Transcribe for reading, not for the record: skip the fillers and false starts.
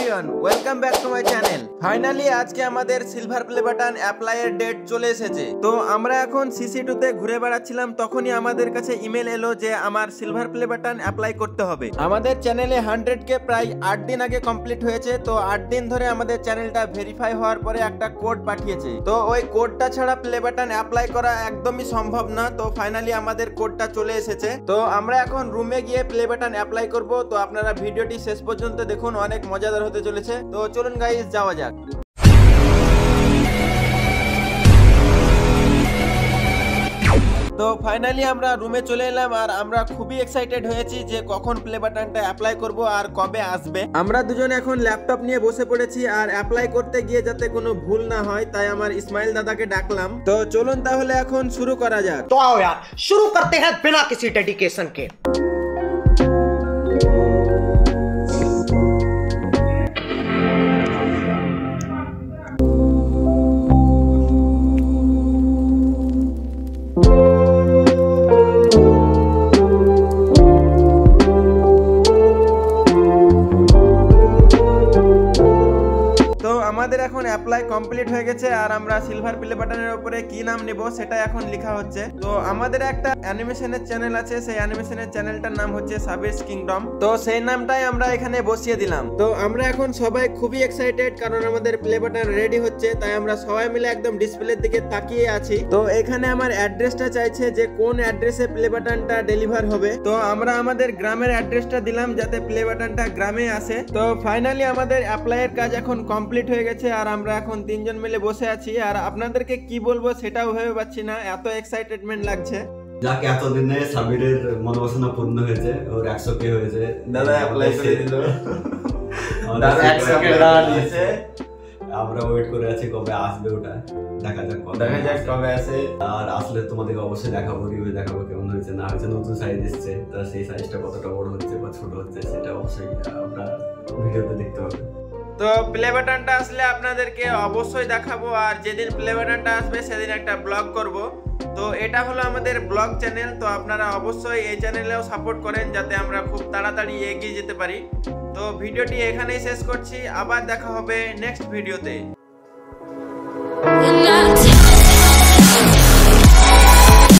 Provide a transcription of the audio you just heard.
Everyone, welcome back to my channel. Finally আজকে আমাদের silver play button অ্যাপ্লাইয়ের date চলে এসেছে। তো আমরা এখন সিসি2 তে ঘুরে বেড়াচ্ছিলাম, তখনই আমাদের কাছে ইমেল এলো যে আমার সিলভার প্লে বাটন অ্যাপ্লাই করতে হবে। আমাদের চ্যানেলে 100K প্রায় 8 দিন আগে কমপ্লিট হয়েছে। তো 8 দিন ধরে আমাদের চ্যানেলটা ভেরিফাই হওয়ার পরে একটা কোড পাঠিয়েছে। তো ওই কোডটা ছাড়া প্লে বাটন অ্যাপ্লাই করা একদমই সম্ভব না। তো ফাইনালি আমাদের কোডটা চলে এসেছে। তো আমরা এখন রুমে গিয়ে প্লে বাটন অ্যাপ্লাই করব। তো আপনারা ভিডিওটি শেষ পর্যন্ত দেখুন, অনেক মজাদার হতে চলেছে। তো চলুন গাইস, যাওয়া যাক। তো ফাইনালি আমরা রুমে চলে এলাম আর আমরা খুবই এক্সাইটেড হয়েছি যে কখন প্লে বাটনটা অ্যাপ্লাই করব আর কবে আসবে। আমরা দুজন এখন ল্যাপটপ নিয়ে বসে পড়েছি আর অ্যাপ্লাই করতে গিয়ে যাতে কোনো ভুল না হয় তাই আমার ইসমাইল দাদাকে ডাকলাম। তো চলুন তাহলে এখন শুরু করা যাক। तो आओ यार, शुरू करते हैं बिना किसी डेडिकेशन के। আমাদের এখন অ্যাপ্লাই কমপ্লিট হয়ে গেছে আর আমরা সিলভার প্লে বাটনের উপরে কি নাম নেব সেটা এখন লেখা হচ্ছে। তো আমাদের একটা অ্যানিমেশনের চ্যানেল আছে, সেই অ্যানিমেশনের চ্যানেলটার নাম হচ্ছে সাবিরস কিংডম। তো সেই নামটাই আমরা এখানে বসিয়ে দিলাম। তো আমরা এখন সবাই খুবই এক্সাইটেড কারণ আমাদের প্লে বাটন রেডি হচ্ছে, তাই আমরা সবাই মিলে একদম ডিসপ্লের দিকে তাকিয়ে আছি। তো এখানে আমার অ্যাড্রেসটা চাইছে যে কোন অ্যাড্রেসে প্লে বাটনটা ডেলিভার হবে। তো আমরা আমাদের গ্রামের অ্যাড্রেসটা দিলাম যাতে প্লে বাটনটা গ্রামে আসে। তো ফাইনালি আমাদের অ্যাপ্লাইয়ের কাজ এখন কমপ্লিট হয়ে গেছে আর আমরা এখন তিনজন মিলে বসে আছি। আর আপনাদেরকে কি বলবো সেটাও ভেবে পাচ্ছি না, এত এক্সাইটেডমেন্ট লাগছে। যাকে এতদিনে সাবিরের মনোবাসনা পূর্ণ হয়েছে, ওর 100K হয়েছে। দাদা অ্যাপ্লাই করে দিল, দাদা 100K নিয়েছে। আমরা ওয়েট করে আছি কবে আসবে ওটা, দেখা যাক কবে আসে। আর আসলে তোমাদেরকে অবশ্যই দেখাবো, রিভিউ দেখাবো কেমন হয়েছে না হয়েছে। নতুন সাইজ এসছে, তো সেই সাইজটা কতটা বড় হচ্ছে বা ছোট হচ্ছে সেটা অবশ্যই আমরা ভিডিওতে দেখতে পাবো। তো প্লে বাটনটা আসলে আপনাদেরকে অবশ্যই দেখাবো, আর যেদিন প্লে বাটনটা আসবে সেদিন একটা ব্লগ করব। তো এটা হলো আমাদের ব্লগ চ্যানেল। তো আপনারা অবশ্যই এই চ্যানেলেও সাপোর্ট করেন যাতে আমরা খুব তাড়াতাড়ি এগিয়ে যেতে পারি। তো ভিডিওটি এখানেই শেষ করছি, আবার দেখা হবে নেক্সট ভিডিওতে।